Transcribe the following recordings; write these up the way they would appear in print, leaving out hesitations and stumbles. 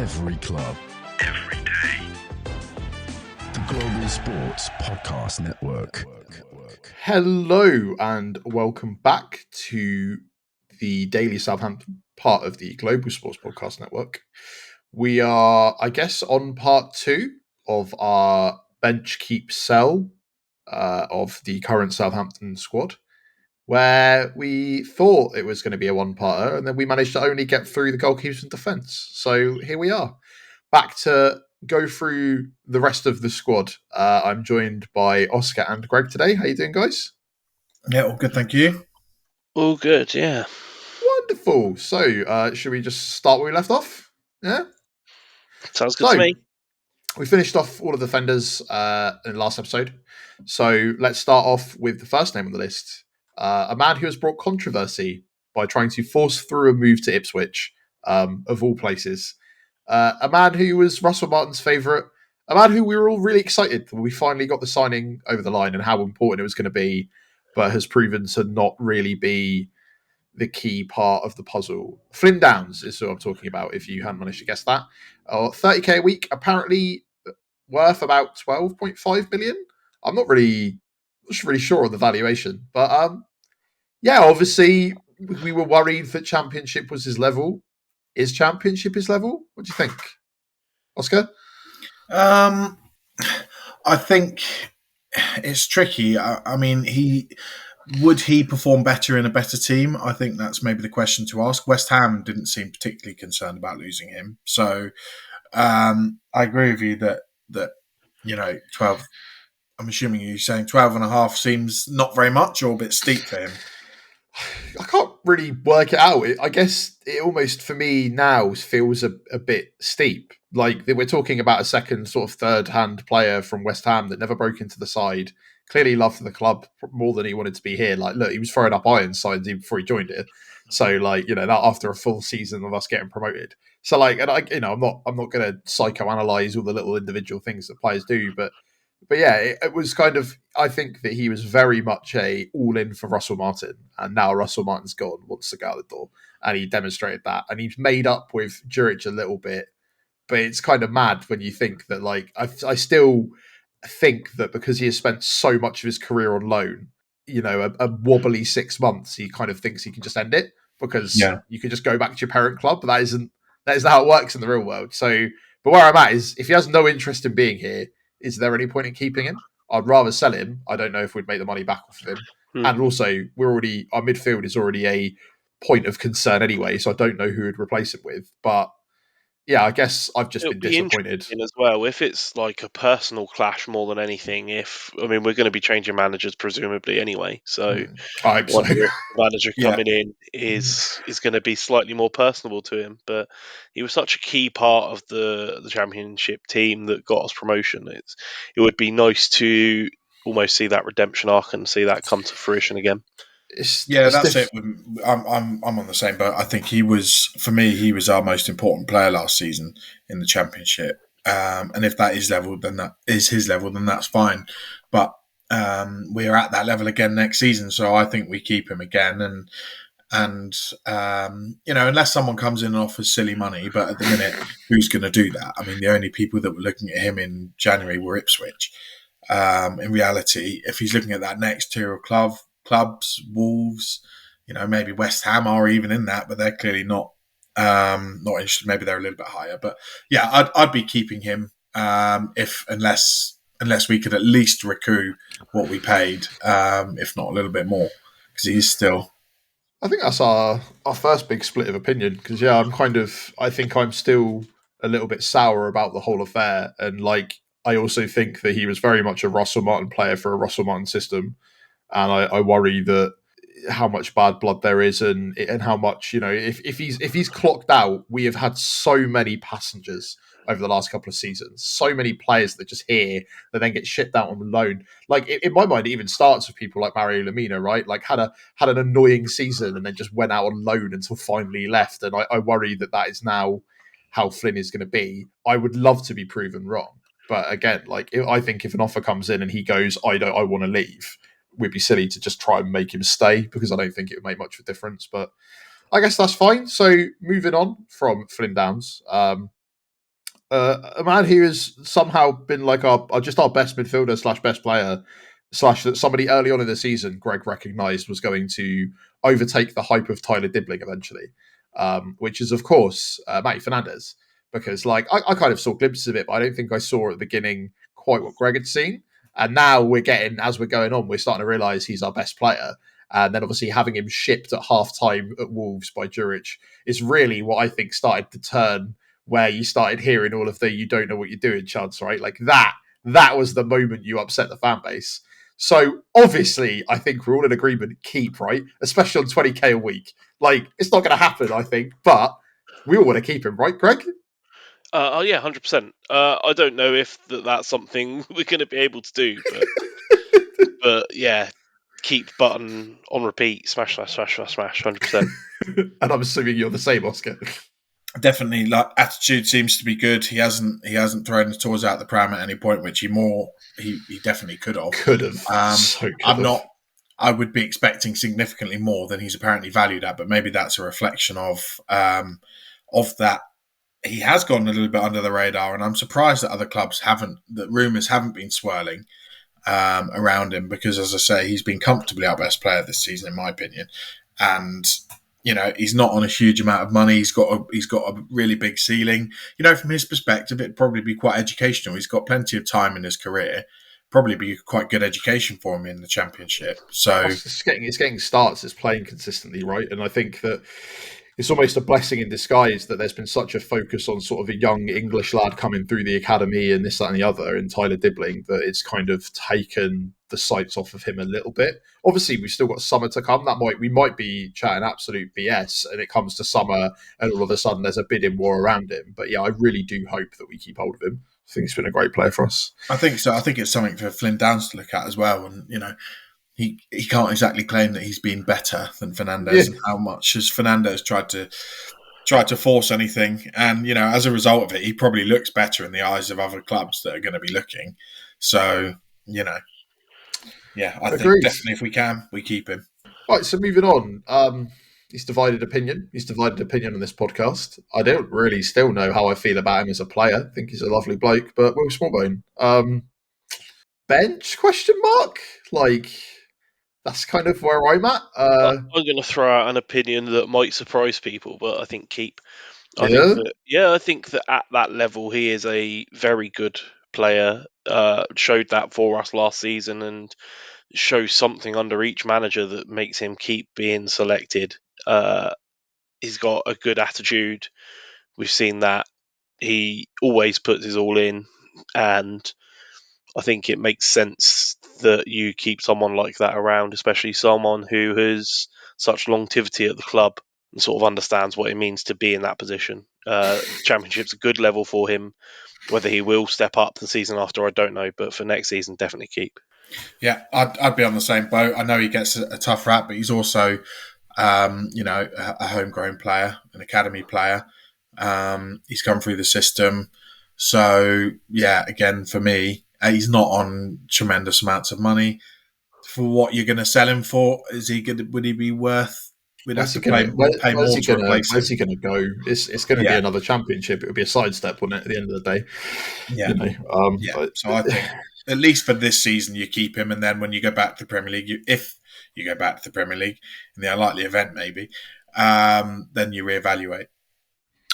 Every club. Every day. The Global Sports Podcast Network. Hello and welcome back to the Daily Southampton, part of the Global Sports Podcast Network. We are, I guess, on part 2 of our bench keep sell of the current Southampton squad, where we thought it was going to be a one-parter, and then we managed to only get through the goalkeepers and defence. So here we are, back to go through the rest of the squad. I'm joined by Oscar and Greg today. How you doing, guys? Yeah, all good, thank you. All good, yeah. Wonderful. So, should we just start where we left off? Yeah? Sounds good to me. We finished off all of the defenders in the last episode. So let's start off with the first name on the list. A man who has brought controversy by trying to force through a move to Ipswich, of all places. A man who was Russell Martin's favourite. A man who we were all really excited when we finally got the signing over the line and how important it was going to be, but has proven to not really be the key part of the puzzle. Flynn Downs is who I'm talking about, if you hadn't managed to guess that. 30k a week, apparently worth about 12.5 million. I'm not really sure of the valuation, but yeah, obviously we were worried that Championship was his level. Is Championship his level? What do you think, Oscar? I think it's tricky. I mean, would he perform better in a better team? I think that's maybe the question to ask. West Ham didn't seem particularly concerned about losing him, so I agree with you that 12. I'm assuming you're saying 12 and a half seems not very much or a bit steep for him. I can't really work it out. I guess it almost, for me now, feels a bit steep. Like, we're talking about a second, sort of third-hand player from West Ham that never broke into the side. Clearly loved the club more than he wanted to be here. Like, look, he was throwing up iron signs even before he joined it. So, like, that after a full season of us getting promoted. So, like, and I'm not going to psychoanalyze all the little individual things that players do, but yeah, it was kind of, I think that he was very much a all-in for Russell Martin, and now Russell Martin's gone, wants to go out the door, and he demonstrated that, and he's made up with Juric a little bit, but it's kind of mad when you think that, like, I still think that because he has spent so much of his career on loan, a wobbly 6 months, he kind of thinks he can just end it, because you can just go back to your parent club, but that isn't how it works in the real world. So, but where I'm at is, if he has no interest in being here, is there any point in keeping him? I'd rather sell him. I don't know if we'd make the money back off of him. And also, our midfield is already a point of concern anyway, so I don't know who would replace him with. But yeah, I guess I've just been disappointed as well. If it's like a personal clash more than anything, we're going to be changing managers presumably anyway. So I hope so. The manager coming in is going to be slightly more personable to him. But he was such a key part of the Championship team that got us promotion. It would be nice to almost see that redemption arc and see that come to fruition again. That's it. I'm on the same boat. I think he was our most important player last season in the Championship. And if that is level, then that is his level, then that's fine. But we're at that level again next season, so I think we keep him again. And unless someone comes in and offers silly money, but at the minute, who's going to do that? I mean, the only people that were looking at him in January were Ipswich. In reality, if he's looking at that next tier of clubs, Wolves, maybe West Ham are even in that, but they're clearly not interested. Maybe they're a little bit higher, but yeah, I'd be keeping him unless we could at least recoup what we paid, if not a little bit more, because he's still. I think that's our first big split of opinion, because I think I'm still a little bit sour about the whole affair, and I also think that he was very much a Russell Martin player for a Russell Martin system. And I worry that how much bad blood there is, and how much, if he's clocked out, we have had so many passengers over the last couple of seasons, so many players that just here that then get shipped out on loan. Like, in my mind, it even starts with people like Mario Lemina, right? Like, had an annoying season and then just went out on loan until finally left. And I worry that is now how Flynn is going to be. I would love to be proven wrong, but again, I think if an offer comes in and he goes, I want to leave, we'd be silly to just try and make him stay, because I don't think it would make much of a difference. But I guess that's fine. So moving on from Flynn Downs, A man who has somehow been like our best midfielder / best player / that somebody early on in the season Greg recognised was going to overtake the hype of Tyler Dibbling eventually, which is of course Matty Fernandes. Because I kind of saw glimpses of it, but I don't think I saw at the beginning quite what Greg had seen. And now as we're going on, we're starting to realise he's our best player. And then obviously having him shipped at half-time at Wolves by Juric is really what I think started to turn where you started hearing all of the "you don't know what you're doing" chants, right? Like that was the moment you upset the fan base. So obviously, I think we're all in agreement, keep, right? Especially on 20k a week. It's not going to happen, I think, but we all want to keep him, right, Greg? Oh yeah, 100%. I don't know if that's something we're going to be able to do, but yeah, keep button on repeat, smash, 100%. And I'm assuming you're the same, Oscar. Definitely, attitude seems to be good. He hasn't thrown the toys out the pram at any point, which he definitely could have. I would be expecting significantly more than he's apparently valued at, but maybe that's a reflection of that. He has gone a little bit under the radar, and I'm surprised that other clubs that rumours haven't been swirling around him, because, as I say, he's been comfortably our best player this season, in my opinion. And he's not on a huge amount of money. He's got a really big ceiling. From his perspective, it'd probably be quite educational. He's got plenty of time in his career. Probably be quite good education for him in the Championship. So it's getting starts. It's playing consistently, right? And I think that it's almost a blessing in disguise that there's been such a focus on sort of a young English lad coming through the academy and this, that, and the other, and Tyler Dibbling, that it's kind of taken the sights off of him a little bit. Obviously, we've still got summer to come. We might be chatting absolute BS, and it comes to summer, and all of a sudden there's a bidding war around him. But yeah, I really do hope that we keep hold of him. I think he's been a great player for us. I think so. I think it's something for Flynn Downs to look at as well, and he can't exactly claim that he's been better than Fernandes, and how much has Fernandes tried to force anything. And, as a result of it, he probably looks better in the eyes of other clubs that are going to be looking. So, I think definitely if we can, we keep him. Right, so moving on. He's divided opinion. He's divided opinion on this podcast. I don't really still know how I feel about him as a player. I think he's a lovely bloke, but Will Smallbone. Bench, question mark? That's kind of where I'm at. I'm going to throw out an opinion that might surprise people, but I think keep. I think that at that level, he is a very good player. Showed that for us last season, and shows something under each manager that makes him keep being selected. He's got a good attitude. We've seen that. He always puts his all in, and I think it makes sense that you keep someone like that around, especially someone who has such longevity at the club and sort of understands what it means to be in that position. The Championship's a good level for him. Whether he will step up the season after, I don't know, but for next season, definitely keep. Yeah, I'd be on the same boat. I know he gets a tough rap, but he's also, a homegrown player, an academy player. He's come through the system. So, yeah, again, for me, he's not on tremendous amounts of money. For what you're going to sell him for, would he be worth? We'd have to pay more to replace him. Where's he going to go? It's going to be another Championship. It would be a sidestep, wouldn't it, at the end of the day? Yeah. So I think at least for this season, you keep him, and then when you go back to the Premier League, if you go back to the Premier League in the unlikely event, maybe, then you reevaluate.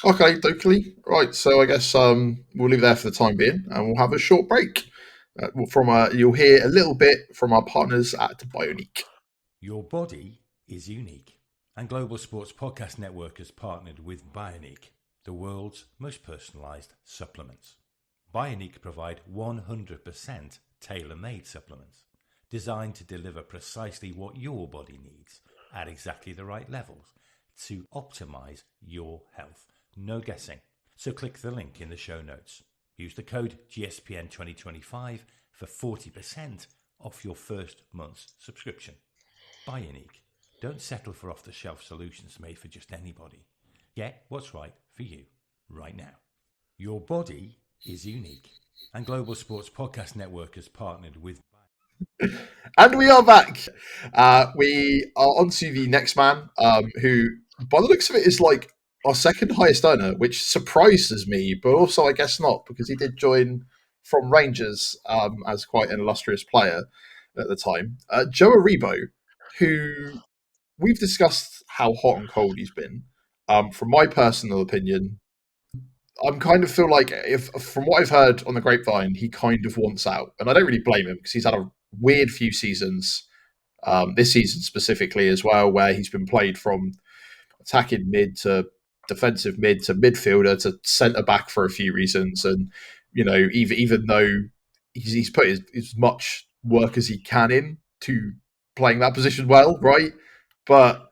Okay, totally. Right, so I guess we'll leave it there for the time being, and we'll have a short break. You'll hear a little bit from our partners at Bioniq. Your body is unique, and Global Sports Podcast Network has partnered with Bioniq, the world's most personalised supplements. Bioniq provide 100% tailor-made supplements designed to deliver precisely what your body needs at exactly the right levels to optimise your health. No guessing. So click the link in the show notes. Use the code GSPN 2025 for 40% off your first month's subscription. Bioniq. Don't settle for off-the-shelf solutions made for just anybody. Get what's right for you right now. Your body is unique, and Global Sports Podcast Network has partnered with. And we are back. We are on to the next man, who, by the looks of it, is our second highest earner, which surprises me, but also I guess not, because he did join from Rangers as quite an illustrious player at the time. Joe Aribo, who we've discussed how hot and cold he's been. From my personal opinion, I'm kind of feel like if from what I've heard on the grapevine, he kind of wants out, and I don't really blame him because he's had a weird few seasons. This season specifically as well, where he's been played from attacking mid to defensive mid to midfielder to centre back for a few reasons, and even though he's put as much work as he can in to playing that position well, right? But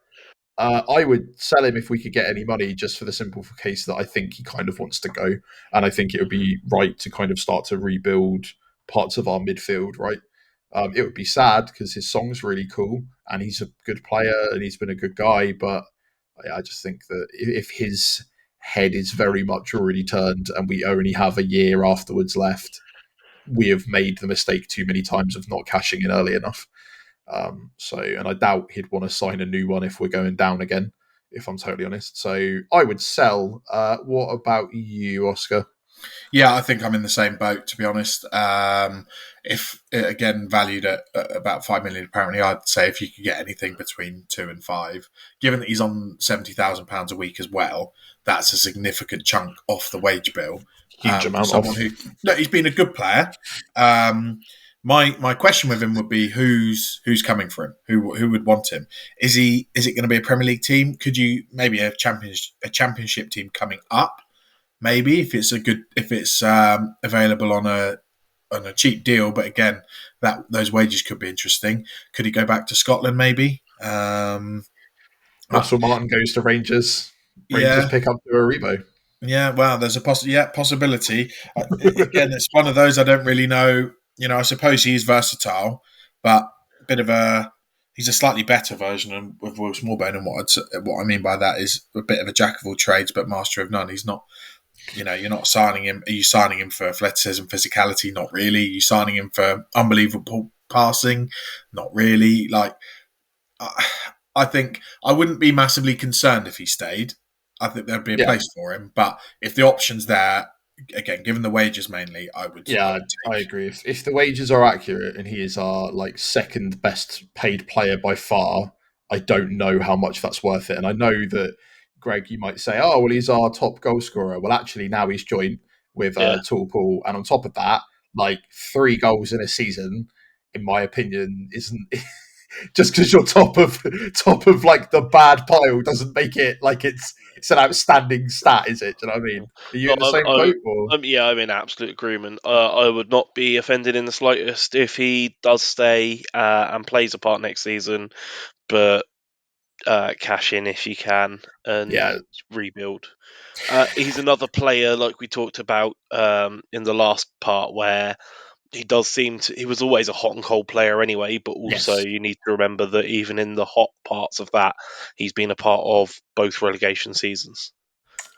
I would sell him if we could get any money, just for the simple case that I think he kind of wants to go, and I think it would be right to kind of start to rebuild parts of our midfield, right? It would be sad because his song's really cool and he's a good player and he's been a good guy, but I just think that if his head is very much already turned and we only have a year afterwards left, we have made the mistake too many times of not cashing in early enough. And I doubt he'd want to sign a new one if we're going down again, if I'm totally honest. So I would sell. What about you, Oscar? Yeah, I think I'm in the same boat, to be honest. If again valued at about 5 million, apparently, I'd say if you could get anything between 2 and 5, given that he's on £70,000 a week as well, that's a significant chunk off the wage bill. Huge amount. He's been a good player. My question with him would be who's coming for him? Who would want him? Is it going to be a Premier League team? Could you maybe a championship team coming up? Maybe if it's available on a cheap deal, but again, those wages could be interesting. Could he go back to Scotland? Maybe. Russell Martin goes to Rangers. Rangers pick up to Aribo. Yeah, well, there's a possibility. Again, it's one of those I don't really know. I suppose he's versatile, but he's a slightly better version of Will Smallbone. And what I mean by that is a bit of a jack of all trades, but master of none. He's not. You're not signing him. Are you signing him for athleticism, physicality? Not really. Are you signing him for unbelievable passing? Not really. I think I wouldn't be massively concerned if he stayed. I think there'd be a place for him. But if the option's there, again, given the wages mainly, I would. Yeah, I agree. If the wages are accurate and he is our second best paid player by far, I don't know how much that's worth it. And I know that, Greg, you might say, oh, well, he's our top goal scorer. Well, actually, now he's joined with Tall Paul. And on top of that, 3 goals in a season, in my opinion, isn't just because you're top of the bad pile doesn't make it it's an outstanding stat, is it? Do you know what I mean? Are you in the same boat? Or? Yeah, I'm in absolute agreement. I would not be offended in the slightest if he does stay and plays a part next season, but cash in if you can and rebuild. He's another player, like we talked about in the last part, where he does seem to. He was always a hot and cold player anyway, but also you need to remember that even in the hot parts of that, he's been a part of both relegation seasons.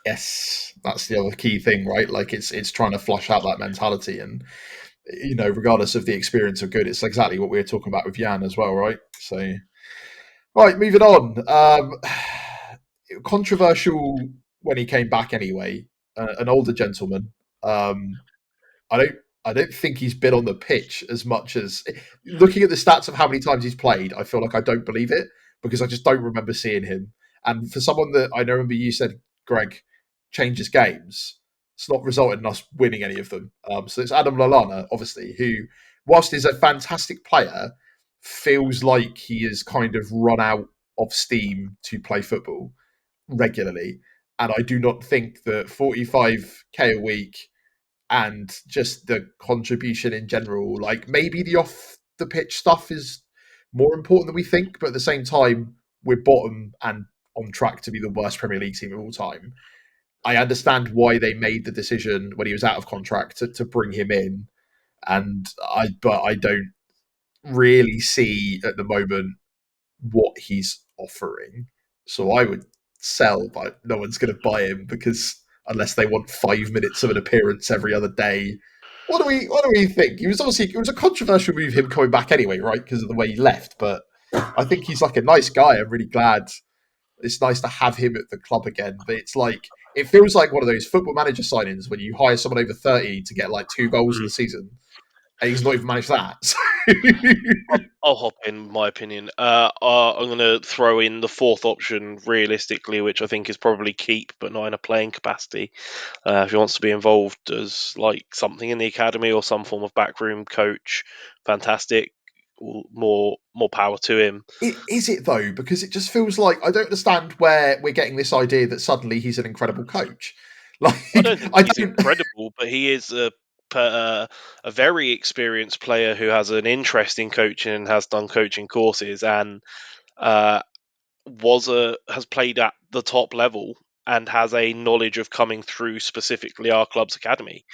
Yes, that's the other key thing, right? It's trying to flush out that mentality, and regardless of the experience of good, it's exactly what we were talking about with Jan as well, right? So, right, moving on. Controversial when he came back anyway. An older gentleman. I don't think he's been on the pitch as much as looking at the stats of how many times he's played. I feel like I don't believe it because I just don't remember seeing him. And for someone that I remember you said, Greg, changes games, it's not resulted in us winning any of them. So it's Adam Lallana, obviously, who, whilst is a fantastic player, feels like he has kind of run out of steam to play football regularly. And I do not think that 45k a week and just the contribution in general, maybe the off the pitch stuff is more important than we think, but at the same time, we're bottom and on track to be the worst Premier League team of all time. I understand why they made the decision when he was out of contract to bring him in, but I don't really see at the moment what he's offering. So I would sell, but no one's going to buy him because unless they want 5 minutes of an appearance every other day. What do we think? It was a controversial move, him coming back anyway, right? Because of the way he left. But I think he's a nice guy. I'm really glad It's nice to have him at the club again. But it's like, it feels like one of those Football Manager signings when you hire someone over 30 to get like 2 goals in the season, and he's not even managed that. I'll hop in my opinion. I'm going to throw in the fourth option realistically, which I think is probably keep, but not in a playing capacity. If he wants to be involved as like something in the academy or some form of backroom coach, fantastic. More power to him. Is it though? Because it just feels like I don't understand where we're getting this idea that suddenly he's an incredible coach. Like I don't think he's incredible, but he is a very experienced player who has an interest in coaching and has done coaching courses and has played at the top level and has a knowledge of coming through specifically our club's academy.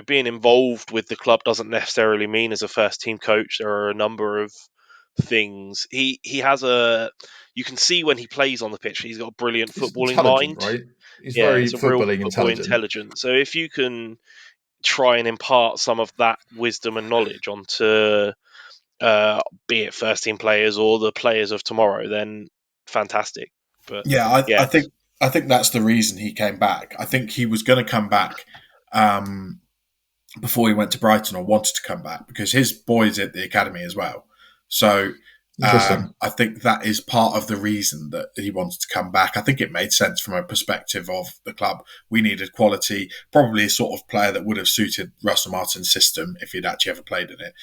Being involved with the club doesn't necessarily mean as a first team coach. There are a number of things. He has you can see when he plays on the pitch, he's got a brilliant footballing mind. Right? He's Yeah, very it's a real footballing football intelligent. So if you can try and impart some of that wisdom and knowledge onto be it first team players or the players of tomorrow, then fantastic. But I think that's the reason he came back. I think he was going to come back before he went to Brighton, or wanted to come back, because his boy's at the academy as well. So I think that is part of the reason that he wanted to come back. I think it made sense from a perspective of the club. We needed quality, probably a sort of player that would have suited Russell Martin's system if he'd actually ever played in it.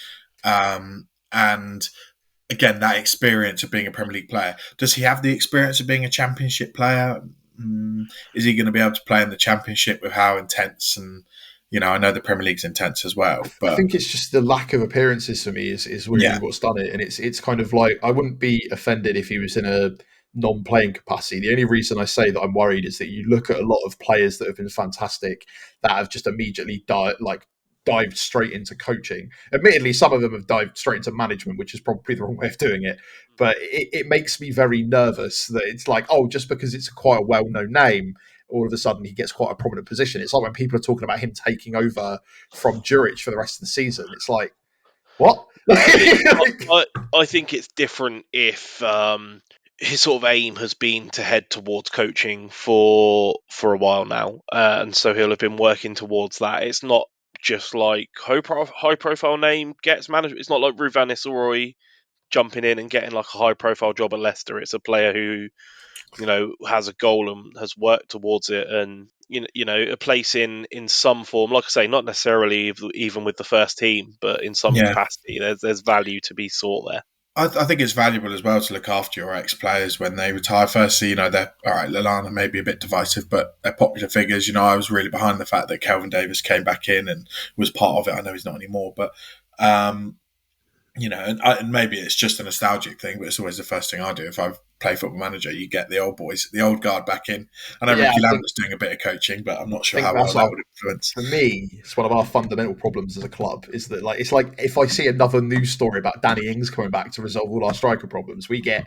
And again, that experience of being a Premier League player. Does he have the experience of being a Championship player? Is he going to be able to play in the Championship with how intense and I know the Premier League's intense as well. But I think it's just the lack of appearances for me is really what's done it. And it's kind of like, I wouldn't be offended if he was in a non-playing capacity. The only reason I say that I'm worried is that you look at a lot of players that have been fantastic that have just immediately dived straight into coaching. Admittedly, some of them have dived straight into management, which is probably the wrong way of doing it. But it makes me very nervous that it's like, just because it's quite a well-known name, all of a sudden he gets quite a prominent position. It's like when people are talking about him taking over from Juric for the rest of the season. It's like, what? I think it's different if his sort of aim has been to head towards coaching for a while now, and so he'll have been working towards that. It's not just like high profile name gets management. It's not like Ruud van Nistelrooy jumping in and getting like a high profile job at Leicester. It's a player who has a goal and has worked towards it, and a place in some form. Like I say, not necessarily even with the first team, but in some capacity. There's value to be sought there. I think it's valuable as well to look after your ex-players when they retire. Firstly, they're all right. Lallana may be a bit divisive, but they're popular figures. I was really behind the fact that Kelvin Davis came back in and was part of it. I know he's not anymore, but and maybe it's just a nostalgic thing, but it's always the first thing I do if I play Football Manager. You get the old boys, the old guard back in. I know Ricky Lambert's doing a bit of coaching, but I'm not sure how well that would influence. For me, it's one of our fundamental problems as a club is that it's like if I see another news story about Danny Ings coming back to resolve all our striker problems, we get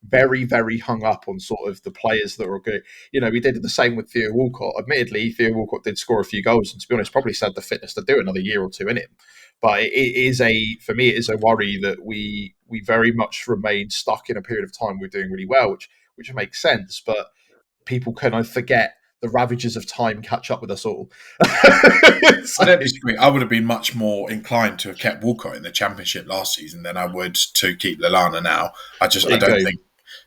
very, very hung up on sort of the players that are good. We did the same with Theo Walcott. Admittedly, Theo Walcott did score a few goals, and to be honest, probably had the fitness to do another year or two in him. But for me, it is a worry that we very much remain stuck in a period of time we're doing really well, which makes sense. But people can forget the ravages of time catch up with us all. I don't disagree. I would have been much more inclined to have kept Walcott in the Championship last season than I would to keep Lallana now. I don't think.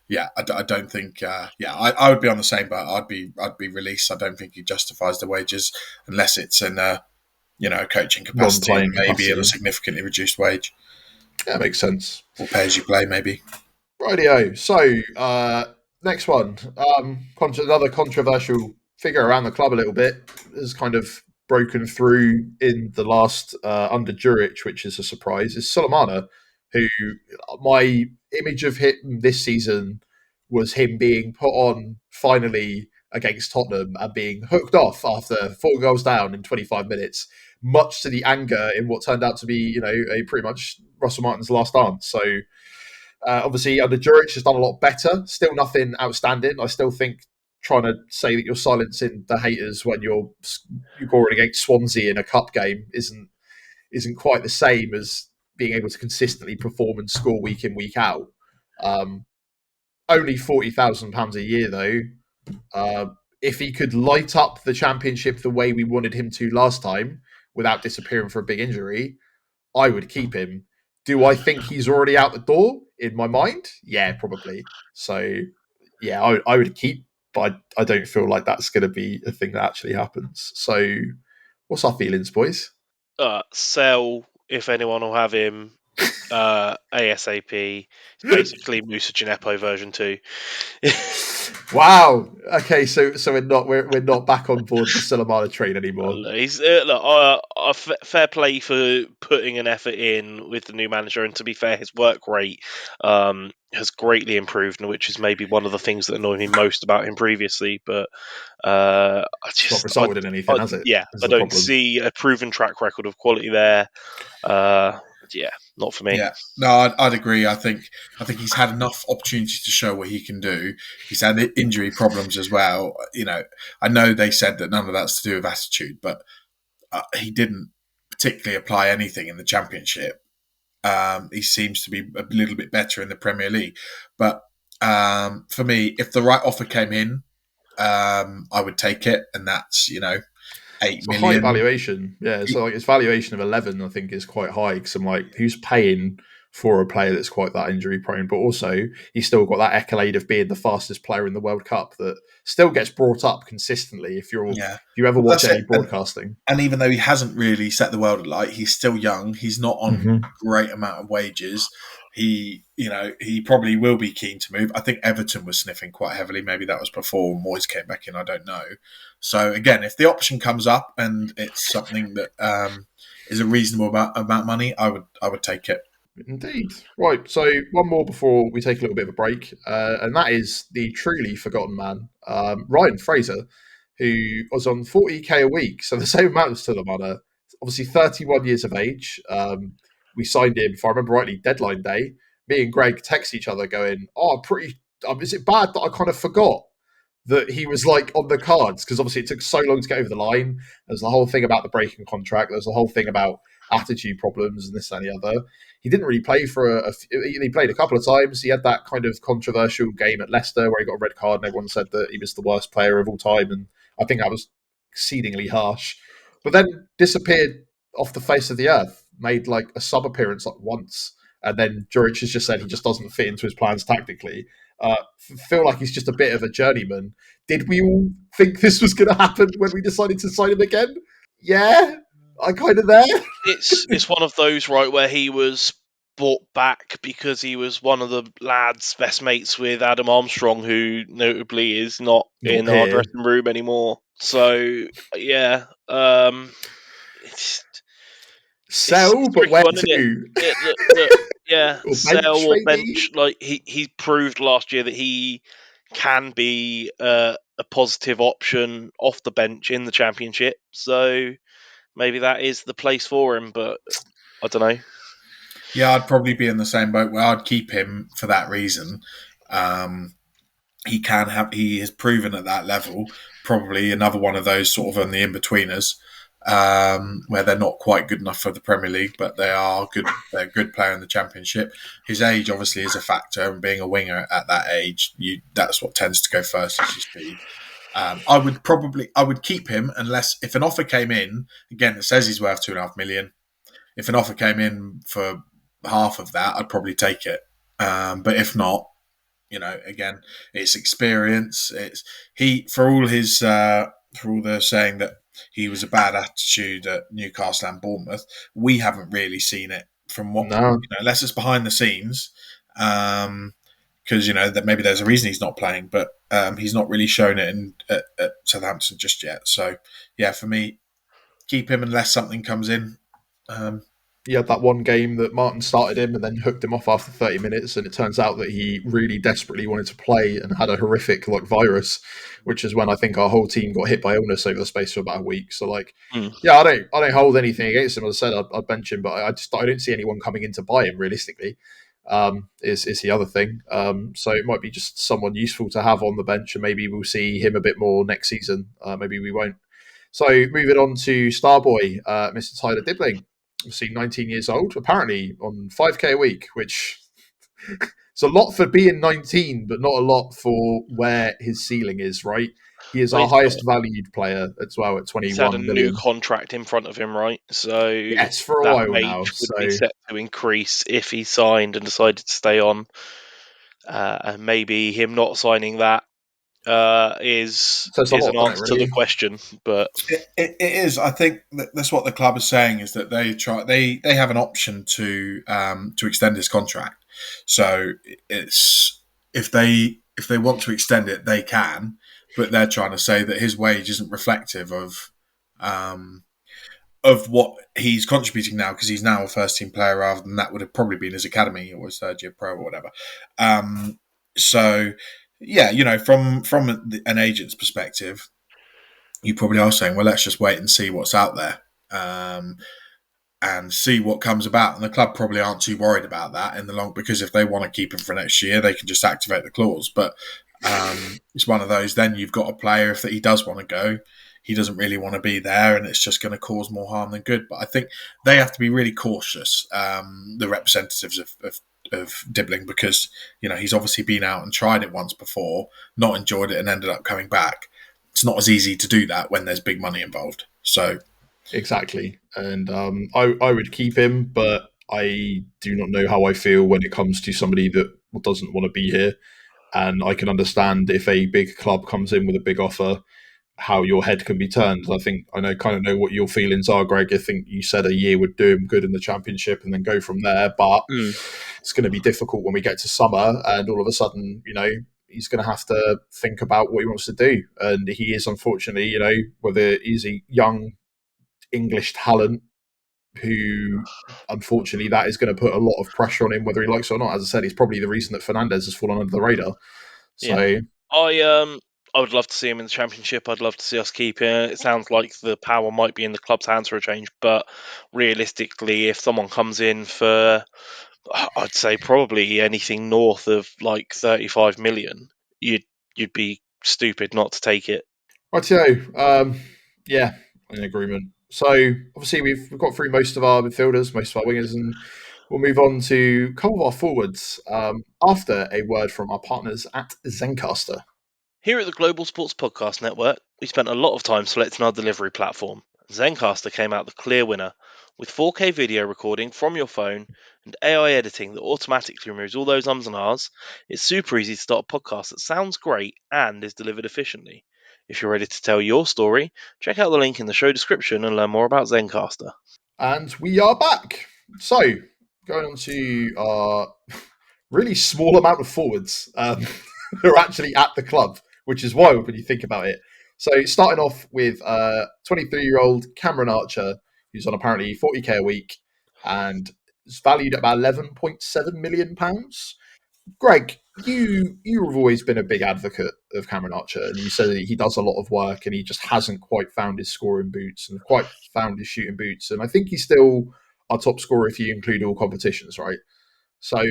Yeah, I don't think. I would be on the same boat. I'd be released. I don't think he justifies the wages unless it's in a coaching capacity and maybe at a significantly reduced wage. That makes sense. Or pay as you play, maybe. Rightio. So next one, another controversial figure around the club a little bit has kind of broken through in the last under Juric, which is a surprise. Is Suleymane, who my image of him this season was him being put on finally against Tottenham and being hooked off after 4 goals down in 25 minutes, much to the anger in what turned out to be, a pretty much Russell Martin's last dance. So obviously under Juric has done a lot better. Still nothing outstanding. I still think trying to say that you're silencing the haters when you're scoring against Swansea in a cup game isn't quite the same as being able to consistently perform and score week in, week out. only £40,000 a year though. If he could light up the Championship the way we wanted him to last time without disappearing for a big injury, I would keep him. Do I think he's already out the door in my mind? Yeah, probably. So, yeah, I would keep, but I don't feel like that's going to be a thing that actually happens. So, what's our feelings, boys? Sell if anyone will have him. ASAP. It's basically Musa Gineppo version 2. Wow. Okay, so we're not back on board the Suleymane train anymore. He's fair play for putting an effort in with the new manager, and to be fair, his work rate has greatly improved, which is maybe one of the things that annoyed me most about him previously. But It's not resulted in anything, has it? Yeah, I don't see a proven track record of quality there. Yeah, not for me. Yeah, no, I'd agree. I think he's had enough opportunity to show what he can do. He's had injury problems as well. I know they said that none of that's to do with attitude, but he didn't particularly apply anything in the Championship. He seems to be a little bit better in the Premier League. But for me, if the right offer came in, I would take it, and that's 8 it's million. A high valuation. Yeah, so its valuation of 11, I think, is quite high because I'm like, who's paying for a player that's quite that injury prone? But also, he's still got that accolade of being the fastest player in the World Cup that still gets brought up consistently if you ever watch any broadcasting. And even though he hasn't really set the world alight, he's still young. He's not on a great amount of wages. He probably will be keen to move. I think Everton was sniffing quite heavily. Maybe that was before Moyes came back in. I don't know. So again, if the option comes up and it's something that is a reasonable amount of money, I would take it. Indeed. Right, so one more before we take a little bit of a break, and that is the truly forgotten man, Ryan Fraser, who was on 40k a week, so the same amount as Suleymane, obviously 31 years of age. We signed him, if I remember rightly, deadline day. Me and Greg text each other going, is it bad that I kind of forgot that he was like on the cards? Because obviously it took so long to get over the line. There's the whole thing about the breaking contract. There's the whole thing about attitude problems and this and the other. He didn't really play he played a couple of times. He had that kind of controversial game at Leicester where he got a red card and everyone said that he was the worst player of all time. And I think that was exceedingly harsh. But then disappeared off the face of the earth, made like a sub appearance like once. And then Juric has just said he just doesn't fit into his plans tactically. Feel like he's just a bit of a journeyman. Did we all think this was going to happen when we decided to sign him again? Yeah, I kind of there. It's one of those, right, where he was brought back because he was one of the lads' best mates with Adam Armstrong, who notably is not in our dressing room anymore. So yeah, sell, but where to? Yeah, sell or bench. Like he proved last year that he can be a positive option off the bench in the Championship. So maybe that is the place for him, but I don't know. Yeah, I'd probably be in the same boat where I'd keep him for that reason. He has proven at that level, probably another one of those sort of on the in-betweeners, where they're not quite good enough for the Premier League, but they're a good player in the Championship. His age obviously is a factor, and being a winger at that age, that's what tends to go first is your speed. I would keep him unless if an offer came in, again, it says he's worth $2.5 million. If an offer came in for half of that, I'd probably take it. But if not, again, it's experience. For all the saying that he was a bad attitude at Newcastle and Bournemouth, we haven't really seen it from what unless it's behind the scenes. Because that maybe there's a reason he's not playing, but he's not really shown it at Southampton just yet. So yeah, for me, keep him unless something comes in. He had that one game that Martin started him and then hooked him off after 30 minutes, and it turns out that he really desperately wanted to play and had a horrific virus, which is when I think our whole team got hit by illness over the space of about a week. So yeah, I don't hold anything against him. As I said, I'd bench him, but I don't see anyone coming in to buy him realistically. Is the other thing. So it might be just someone useful to have on the bench, and maybe we'll see him a bit more next season. Maybe we won't. So moving on to Starboy, Mr. Tyler Dibbling. Obviously 19 years old, apparently on 5k a week, which It's a lot for being 19, but not a lot for where his ceiling is, right? He is our highest valued player as well at He's had a 21 new million. contract in front of him, right? So Yes, for a that while wage now. would So be set to increase if he signed and decided to stay on. And maybe him not signing that is it's a lot, an doesn't answer it, to really? the question. But it is. I think that's what the club is saying, is that they have an option to extend his contract. So it's if they want to extend it, they can. But they're trying to say that his wage isn't reflective of what he's contributing now, because he's now a first team player rather than that would have probably been his academy or his third year pro or whatever. So yeah, from an agent's perspective, you probably are saying, well, let's just wait and see what's out there. And see what comes about. And the club probably aren't too worried about that in the long, because if they want to keep him for next year, they can just activate the clause. But it's one of those, then you've got a player, if he does want to go, he doesn't really want to be there, and it's just going to cause more harm than good. But I think they have to be really cautious, the representatives of Dibbling, because he's obviously been out and tried it once before, not enjoyed it, and ended up coming back. It's not as easy to do that when there's big money involved. So exactly, and I would keep him, but I do not know how I feel when it comes to somebody that doesn't want to be here. And I can understand if a big club comes in with a big offer, how your head can be turned. I think I kind of know what your feelings are, Greg. I think you said a year would do him good in the Championship and then go from there. But it's going to be difficult when we get to summer, and all of a sudden, he's going to have to think about what he wants to do. And he is, unfortunately, whether he's a young English talent who, unfortunately, that is going to put a lot of pressure on him, whether he likes it or not. As I said, he's probably the reason that Fernandes has fallen under the radar. So, yeah, I would love to see him in the Championship. I'd love to see us keep him. It sounds like the power might be in the club's hands for a change, but realistically, if someone comes in for, I'd say probably anything north of like 35 million, you'd be stupid not to take it. Rightio. Yeah, in agreement. So obviously we've got through most of our midfielders, most of our wingers, and we'll move on to a couple of our forwards after a word from our partners at Zencastr. Here at the Global Sports Podcast Network, we spent a lot of time selecting our delivery platform. Zencastr came out the clear winner, with 4K video recording from your phone and AI editing that automatically removes all those ums and ahs. It's super easy to start a podcast that sounds great and is delivered efficiently. If you're ready to tell your story, check out the link in the show description and learn more about Zencastr. And we are back. So, going on to our really small amount of forwards who are actually at the club, which is wild when you think about it. So, starting off with 23-year-old Cameron Archer, who's on apparently 40k a week and is valued at about £11.7 million. Greg, you have always been a big advocate of Cameron Archer, and you said that he does a lot of work and he just hasn't quite found his scoring boots and quite found his shooting boots. And I think he's still our top scorer if you include all competitions, right? So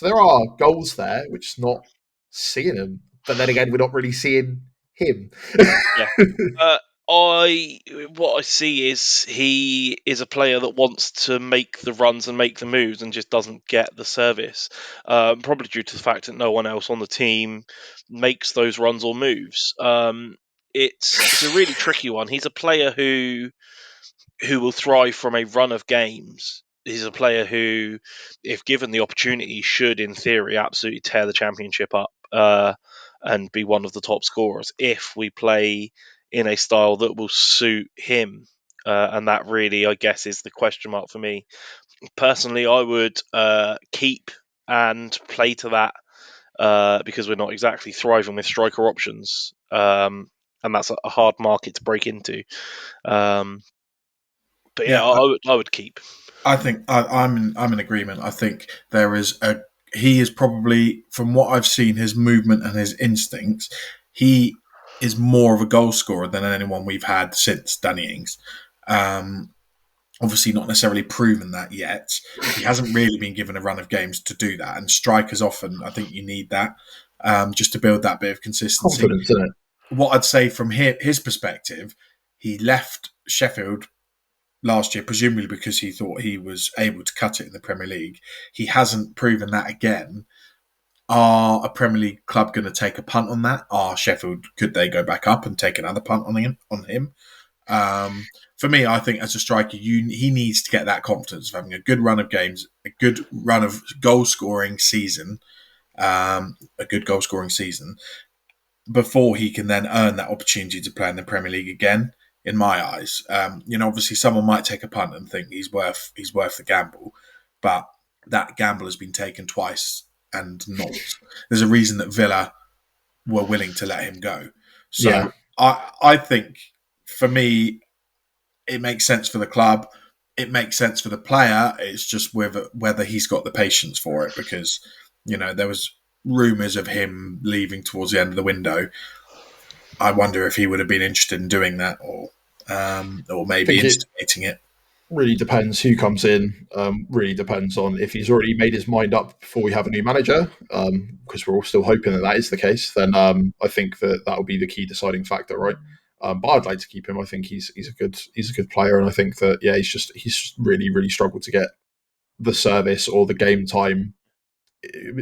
there are goals there, which is not seeing him. But then again, we're not really seeing him. Yeah. What I see is he is a player that wants to make the runs and make the moves and just doesn't get the service. Probably due to the fact that no one else on the team makes those runs or moves. It's a really tricky one. He's a player who will thrive from a run of games. He's a player who, if given the opportunity, should, in theory, absolutely tear the Championship up and be one of the top scorers if we play in a style that will suit him. And that really, I guess, is the question mark for me. Personally, I would keep and play to that because we're not exactly thriving with striker options. And that's a hard market to break into. But yeah, I would keep. I think I'm in agreement. I think he is probably, from what I've seen, his movement and his instincts, he is more of a goal scorer than anyone we've had since Danny Ings. Obviously not necessarily proven that yet. He hasn't really been given a run of games to do that. And strikers often, I think you need that just to build that bit of consistency. Confidence, isn't it? What I'd say from his perspective, he left Sheffield last year, presumably because he thought he was able to cut it in the Premier League. He hasn't proven that again. Are a Premier League club going to take a punt on that? Are Sheffield, could they go back up and take another punt on him? For me, I think as a striker, he needs to get that confidence of having a good run of games, a good run of goal-scoring season, before he can then earn that opportunity to play in the Premier League again. In my eyes, obviously someone might take a punt and think he's worth the gamble, but that gamble has been taken twice and not. There's a reason that Villa were willing to let him go. So Yeah. I think for me, it makes sense for the club. It makes sense for the player. It's just whether he's got the patience for it, because there was rumours of him leaving towards the end of the window. I wonder if he would have been interested in doing that, or maybe instigating it. Really depends who comes in. Really depends on if he's already made his mind up before we have a new manager, because we're all still hoping that is the case. Then I think that will be the key deciding factor, right? But I'd like to keep him. I think he's a good player, and I think that he's just really struggled to get the service or the game time,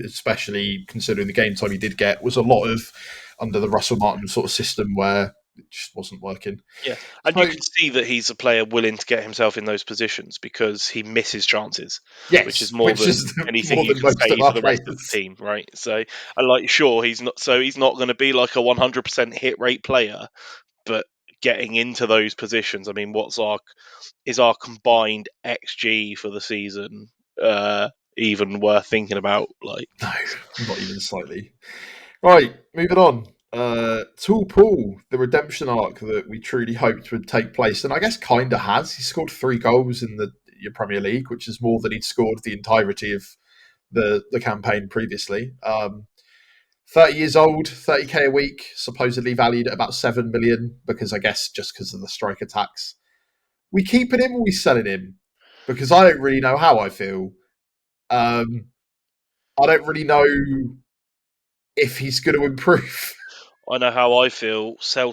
especially considering the game time he did get was a lot of under the Russell Martin sort of system where it just wasn't working. Yeah, and you can see that he's a player willing to get himself in those positions because he misses chances, which is more than anything you can say for the rest of the team, right? So, sure, he's not going to be like a 100% hit rate player, but getting into those positions, I mean, is our combined XG for the season even worth thinking about? No, not even slightly. Right, moving on. Tool Pool, the redemption arc that we truly hoped would take place, and I guess kind of has. He scored 3 goals in the Premier League, which is more than he'd scored the entirety of the campaign previously. 30 years old, 30k a week, supposedly valued at about 7 million, because I guess just because of the striker tax. We keeping him or we selling him? Because I don't really know how I feel. I don't really know if he's going to improve. I know how I feel. Sell.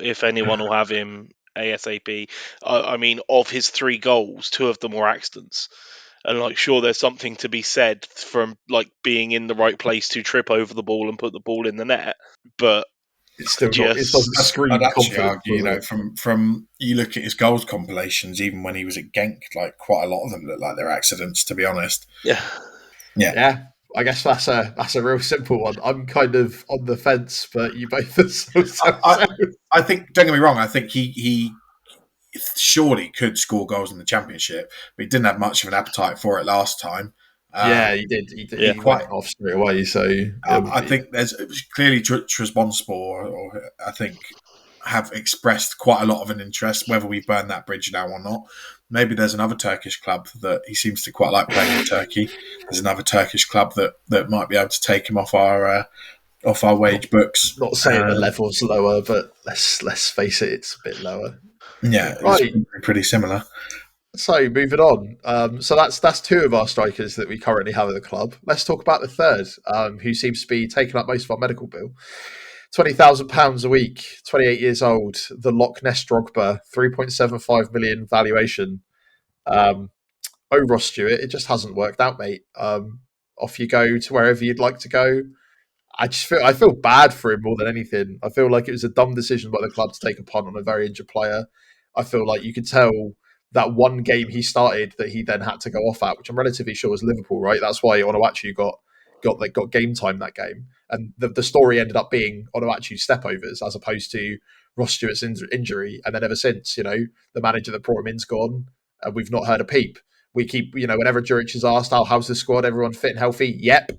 If anyone will have him ASAP. I mean, of his 3 goals, 2 of them were accidents. And sure, there's something to be said from being in the right place to trip over the ball and put the ball in the net, but it's still not. It doesn't scream I'd actually confidence. argue, from you look at his goals compilations, even when he was at Genk, quite a lot of them look like they're accidents. To be honest, yeah. I guess that's a real simple one. I'm kind of on the fence, but you both are so. I think. Don't get me wrong. I think he surely could score goals in the Championship, but he didn't have much of an appetite for it last time. He did. He went off straight away. So I think there's clearly Trabzonspor, or I think, have expressed quite a lot of an interest. Whether we burn that bridge now or not, maybe there's another Turkish club that he seems to quite like playing in Turkey. There's another Turkish club that might be able to take him off our wage books. Not saying the level's lower, but let's face it, it's a bit lower. Yeah, right. It's pretty similar. So moving on, so that's 2 of our strikers that we currently have at the club. Let's talk about the third, who seems to be taking up most of our medical bill. £20,000 a week, 28 years old, the Loch Ness Drogba, 3.75 million valuation. Overhaul, Stewart, it just hasn't worked out, mate. Off you go to wherever you'd like to go. I feel bad for him more than anything. I feel like it was a dumb decision by the club to take a punt on a very injured player. I feel like you could tell that one game he started that he then had to go off at, which I'm relatively sure was Liverpool, right? That's why Onuachu got game time that game. And the story ended up being Onuachu's stepovers as opposed to Ross Stewart's injury. And then ever since, the manager that brought him in's gone, and we've not heard a peep. We keep, whenever Juric is asked, how's the squad? Everyone fit and healthy? Yep.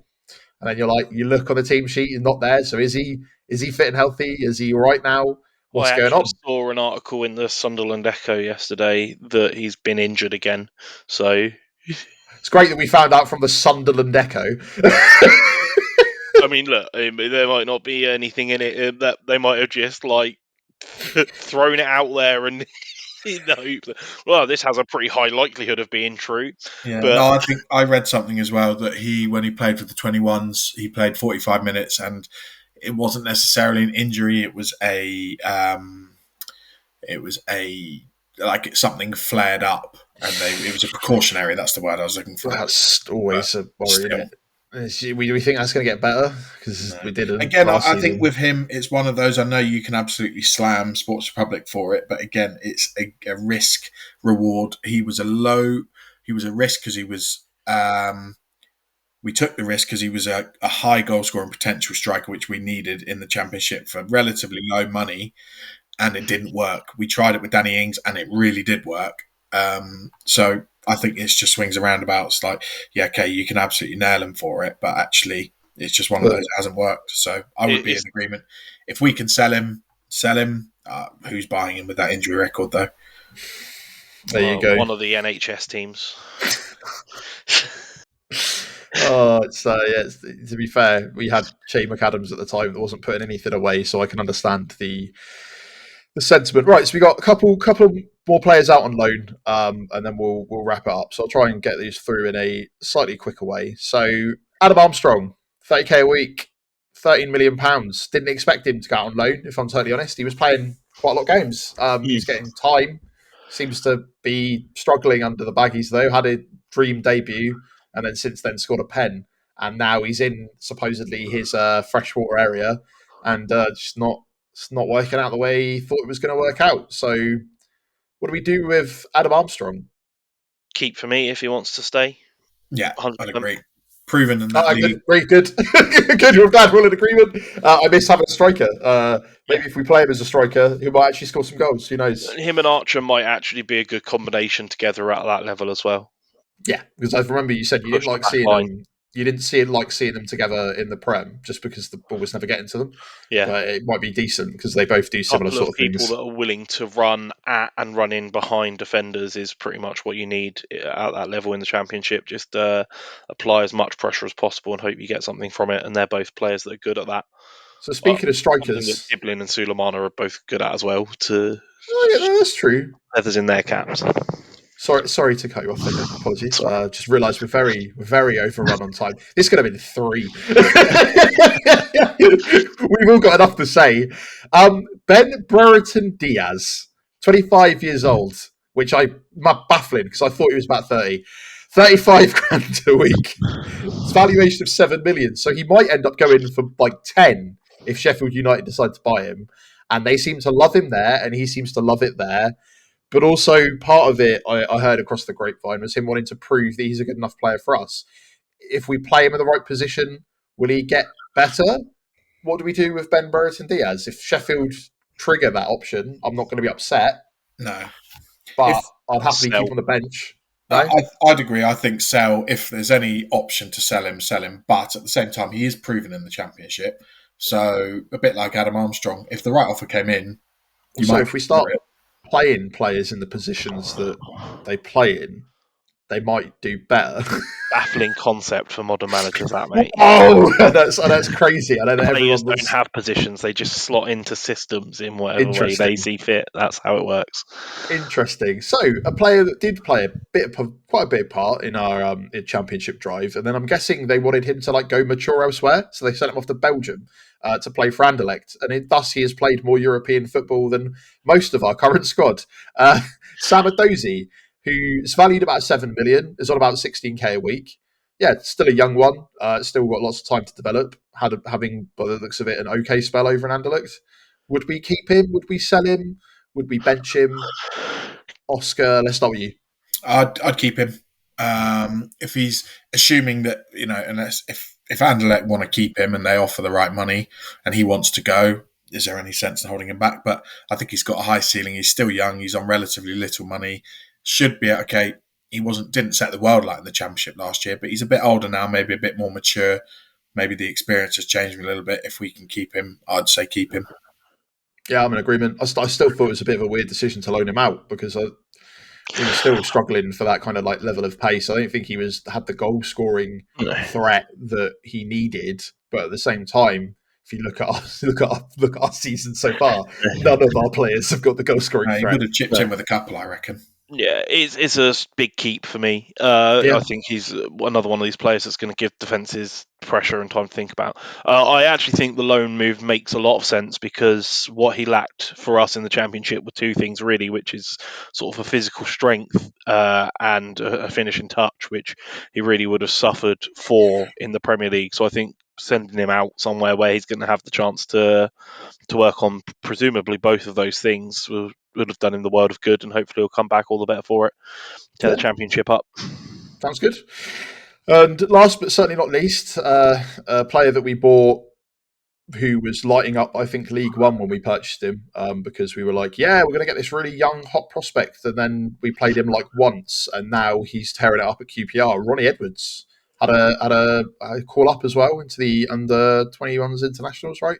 And then you look on the team sheet, he's not there. So is he fit and healthy? Is he all right now? What's going on? I saw an article in the Sunderland Echo yesterday that he's been injured again. So it's great that we found out from the Sunderland Echo. I mean, look, there might not be anything in it that they might have just thrown it out there and well, this has a pretty high likelihood of being true. Yeah, but I think I read something as well that when he played for the 21s, he played 45 minutes, and it wasn't necessarily an injury. It was a like something flared up, and it was a precautionary. That's the word I was looking for. That's always a worry, isn't it? We think that's going to get better because we didn't. Again, last I season. think with him, it's one of those. I know you can absolutely slam Sports Republic for it, but again, it's a risk reward. He was a risk because he was. We took the risk because he was a high goal scoring potential striker, which we needed in the Championship for relatively low money, and it didn't work. We tried it with Danny Ings, and it really did work. So I think it's just swings and roundabouts. Like, yeah, okay, you can absolutely nail him for it, but actually, it's just one of those that hasn't worked. So I would be in agreement. If we can sell him. Who's buying him with that injury record, though? There you go. One of the NHS teams. To be fair, we had Che McAdams at the time that wasn't putting anything away, so I can understand the sentiment. Right, so we got a couple more players out on loan, and then we'll wrap it up. So I'll try and get these through in a slightly quicker way. So Adam Armstrong, 30k a week, £13 million. Didn't expect him to go out on loan, if I'm totally honest. He was playing quite a lot of games. He's getting time. Seems to be struggling under the baggies, though. Had a dream debut, and then since then scored a pen. And now he's in supposedly his freshwater area, and it's not working out the way he thought it was going to work out. So what do we do with Adam Armstrong? Keep for me if he wants to stay. Yeah, 100%. I'd agree. Proven in that league. Good. Good. We're glad we're all in agreement. I miss having a striker. Maybe if we play him as a striker, he might actually score some goals. Who knows? Him and Archer might actually be a good combination together at that level as well. Yeah, because I remember you said you didn't like seeing them. You didn't seeing them together in the Prem just because the ball was never getting to them. Yeah, but it might be decent because they both do similar sort of things. People that are willing to run at and run in behind defenders is pretty much what you need at that level in the Championship. Just apply as much pressure as possible and hope you get something from it. And they're both players that are good at that. So speaking of strikers, Dibbling and Suleymane are both good at as well. That's true. Feathers in their caps. Sorry to cut you off there. Apologies. Just realised we're very overrun on time. This could have been 3. We've all got enough to say. Ben Brereton-Diaz, 25 years old, which baffling because I thought he was about 30. 35 grand a week. It's valuation of 7 million. So he might end up going for like 10 if Sheffield United decide to buy him. And they seem to love him there, and he seems to love it there. But also part of it, I heard across the grapevine, was him wanting to prove that he's a good enough player for us. If we play him in the right position, will he get better? What do we do with Ben Brereton-Diaz? If Sheffield trigger that option, I'm not going to be upset. No. But I'd happily keep him on the bench. No? I'd agree. I think if there's any option to sell him. But at the same time, he is proven in the Championship. So a bit like Adam Armstrong, if the right offer came in, if we start playing players in the positions that they play in, they might do better. Baffling concept for modern managers, that, mate. Oh, that's crazy. I know that players don't have positions; they just slot into systems in whatever way they see fit. That's how it works. Interesting. So, a player that did play quite a big part in our Championship drive, and then I'm guessing they wanted him to go mature elsewhere, so they sent him off to Belgium to play for Anderlecht, and thus he has played more European football than most of our current squad. Sam Adozi, who's valued about 7 million, is on about 16k a week. Yeah, still a young one. Still got lots of time to develop. Having, by the looks of it, an okay spell over in Anderlecht. Would we keep him? Would we sell him? Would we bench him? Oscar, let's start with you. I'd keep him. If he's assuming that, unless if Anderlecht want to keep him and they offer the right money and he wants to go, is there any sense in holding him back? But I think he's got a high ceiling. He's still young. He's on relatively little money. Should be okay. He didn't set the world light in the Championship last year, but he's a bit older now, maybe a bit more mature. Maybe the experience has changed him a little bit. If we can keep him, I'd say keep him. Yeah, I'm in agreement. I still thought it was a bit of a weird decision to loan him out because he was still struggling for that kind of level of pace. I don't think he had the goal scoring threat that he needed, but at the same time, if you look at our season so far, none of our players have got the goal scoring threat. He would have chipped in with a couple, I reckon. Yeah, it's a big keep for me. I think he's another one of these players that's going to give defences pressure and time to think about. I actually think the loan move makes a lot of sense because what he lacked for us in the Championship were two things really, which is sort of a physical strength and a finishing touch, which he really would have suffered for in the Premier League. So I think sending him out somewhere where he's going to have the chance to work on presumably both of those things would have done him the world of good, and hopefully he'll come back all the better for it. Tear the Championship up. Sounds good. And last but certainly not least, a player that we bought who was lighting up, I think, League One when we purchased him, because we were like, yeah, we're going to get this really young, hot prospect. And then we played him like once, and now he's tearing it up at QPR. Ronnie Edwards had a call up as well into the under-21s internationals, right?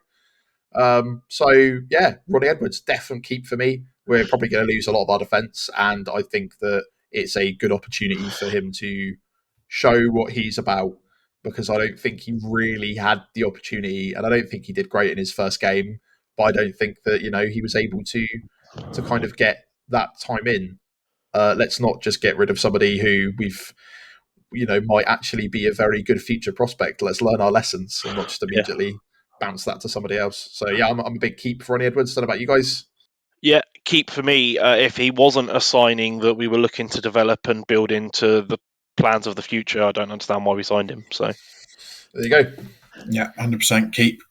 So, yeah, Ronnie Edwards, definitely keep for me. We're probably going to lose a lot of our defence, and I think that it's a good opportunity for him to show what he's about, because I don't think he really had the opportunity, and I don't think he did great in his first game, but I don't think that, he was able to kind of get that time in. Let's not just get rid of somebody who we've might actually be a very good future prospect. Let's learn our lessons and not just immediately bounce that to somebody else. So yeah, I'm a big keep for Ronnie Edwards. What about you guys? Yeah, keep for me. If he wasn't a signing that we were looking to develop and build into the plans of the future, I don't understand why we signed him. So there you go. Yeah, 100% keep.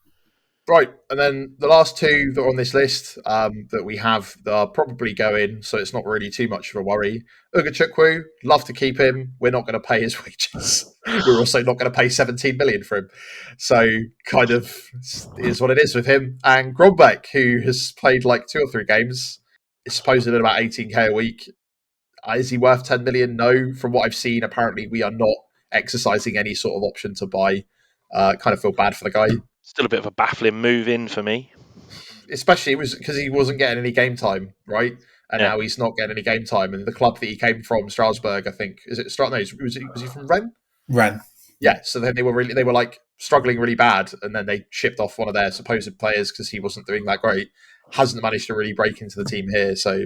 Right, and then the last two that are on this list that we have that are probably going, so it's not really too much of a worry. Onuachu, love to keep him. We're not going to pay his wages. We're also not going to pay 17 million for him. So kind of is what it is with him. And Grombeck, who has played like 2 or 3 games, is supposed at about 18k a week. Is he worth 10 million? No. From what I've seen, apparently we are not exercising any sort of option to buy. Kind of feel bad for the guy. Still a bit of a baffling move in for me. Especially it was because he wasn't getting any game time, right? And now he's not getting any game time. And the club that he came from, Strasbourg, I think, is it? No, was he from Rennes? Rennes. Yeah. So then they were like struggling really bad, and then they shipped off one of their supposed players because he wasn't doing that great. Hasn't managed to really break into the team here. So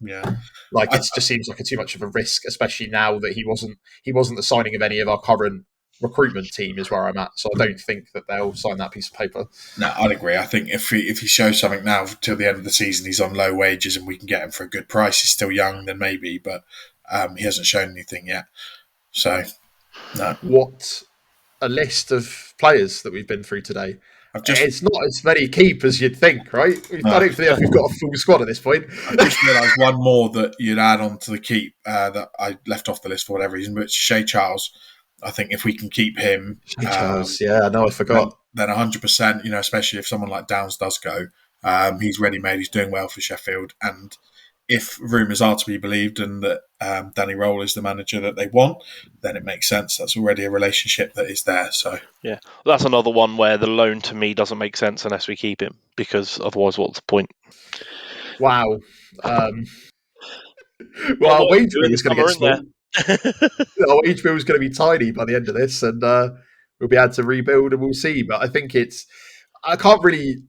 yeah, like it just seems like too much of a risk, especially now that he wasn't the signing of any of our current recruitment team is where I'm at. So I don't think that they'll sign that piece of paper. No, I'd agree. I think if he shows something now till the end of the season, he's on low wages and we can get him for a good price. He's still young, then maybe, but he hasn't shown anything yet. So, no. What a list of players that we've been through today. It's not as many keep as you'd think, right? I don't think we've got a full squad at this point. I just realised one more that you'd add on to the keep that I left off the list for whatever reason, but it's Shea Charles. I think if we can keep him, Charles, I know, I forgot. Then 100%, especially if someone like Downs does go, he's ready-made, he's doing well for Sheffield, and if rumours are to be believed and that Danny Roll is the manager that they want, then it makes sense. That's already a relationship that is there. So yeah, that's another one where the loan to me doesn't make sense unless we keep him, because otherwise, what's the point? Wow. Our wage bill is going to get small. Our wage bill is going to be tiny by the end of this, and we'll be able to rebuild, and we'll see. But I think I can't really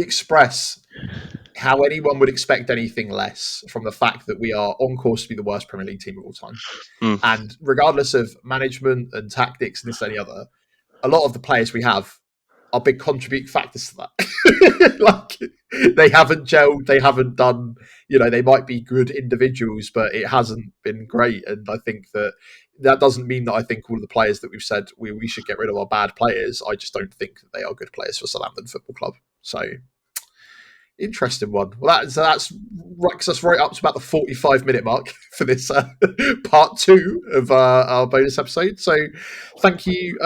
express how anyone would expect anything less from the fact that we are on course to be the worst Premier League team of all time. And regardless of management and tactics and this and the other, a lot of the players we have are big contributing factors to that. Like they haven't gelled, they haven't done, they might be good individuals, but it hasn't been great. And I think that doesn't mean that I think all of the players that we've said we should get rid of are bad players. I just don't think that they are good players for Southampton Football Club. So interesting one. Well, that's racks us right up to about the 45-minute mark for this part 2 of our bonus episode. So thank you,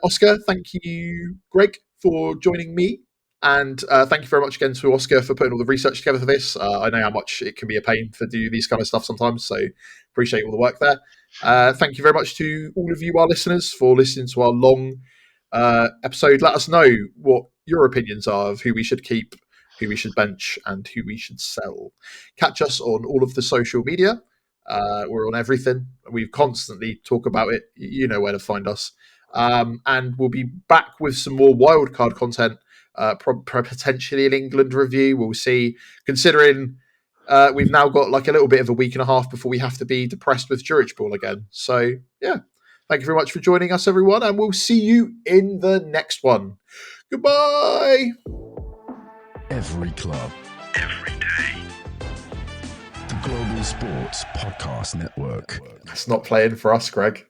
Oscar. Thank you, Greg, for joining me. And thank you very much again to Oscar for putting all the research together for this. I know how much it can be a pain to do these kind of stuff sometimes, so appreciate all the work there. Thank you very much to all of you, our listeners, for listening to our long episode. Let us know what your opinions are of who we should keep, who we should bench, and who we should sell. Catch us on all of the social media. We're on everything. We constantly talk about it. You know where to find us. And we'll be back with some more wildcard content, potentially an England review. We'll see. Considering we've now got like a little bit of a week and a half before we have to be depressed with Zurich ball again. So, yeah. Thank you very much for joining us, everyone, and we'll see you in the next one. Goodbye. Every club, every day. The Global Sports Podcast Network. That's not playing for us, Greg.